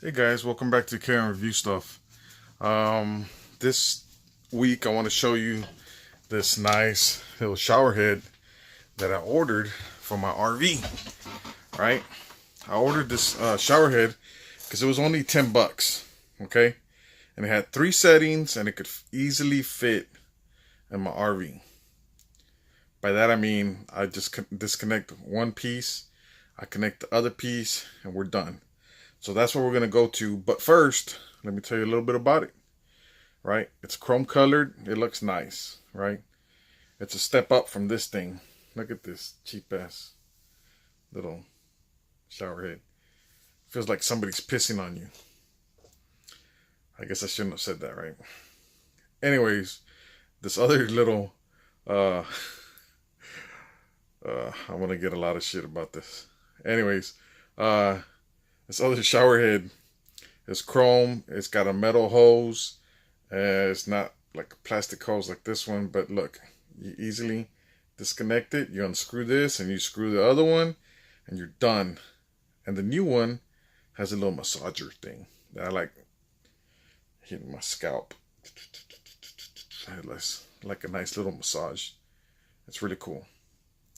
Hey guys, welcome back to Care and Review Stuff. This week I want to show you this nice little shower head that I ordered for my RV. Right? I ordered this shower head because it was only 10 bucks. Okay? And it had 3 settings and it could easily fit in my RV. By that I mean I just disconnect one piece, I connect the other piece, and we're done. So that's what we're going to go to. But first, let me tell you a little bit about it. Right? It's chrome colored. It looks nice. Right? It's a step up from this thing. Look at this cheap ass little shower head. Feels like somebody's pissing on you. I guess I shouldn't have said that, right? Anyways, this other little... I'm going to get a lot of shit about this. Anyways, this other shower head is chrome. It's got a metal hose. It's not like a plastic hose like this one, but look, you easily disconnect it. You unscrew this and you screw the other one and you're done. And the new one has a little massager thing that I like hitting my scalp. It's like a nice little massage. It's really cool.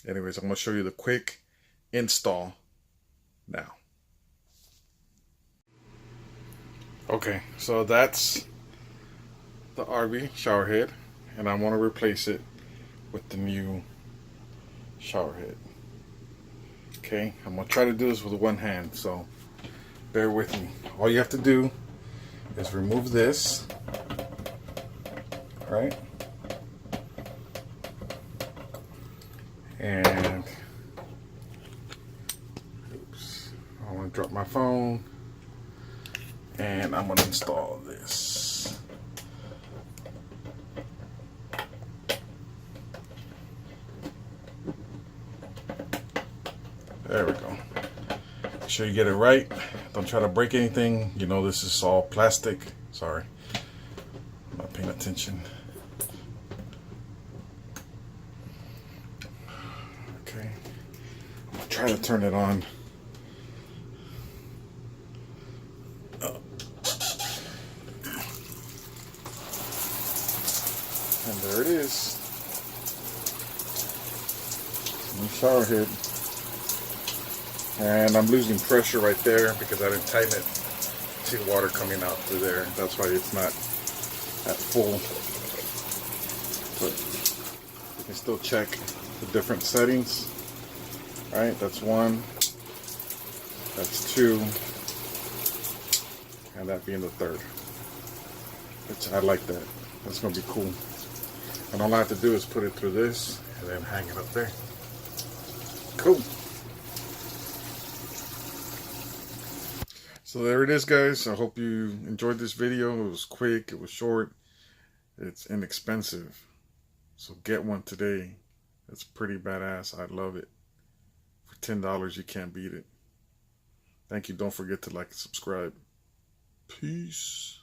Anyways, I'm going to show you the quick install now. Okay, so that's the RV shower head, and I want to replace it with the new shower head. Okay, I'm going to try to do this with one hand, so bear with me. All you have to do is remove this, right? And, oops, I want to drop my phone. And I'm going to install this. There we go. Make sure you get it right. Don't try to break anything. You know this is all plastic. Sorry. I'm not paying attention. Okay. I'm going to try to turn it on. And there it is. New shower head. And I'm losing pressure right there because I didn't tighten it. See the water coming out through there. That's why it's not at full. But you can still check the different settings. Alright, that's 1. That's 2. And that being the 3rd. Which I like that. That's going to be cool. And all I have to do is put it through this and then hang it up there. Cool. So there it is, guys. I hope you enjoyed this video. It was quick. It was short. It's inexpensive. So get one today. It's pretty badass. I love it. For $10, you can't beat it. Thank you. Don't forget to like and subscribe. Peace.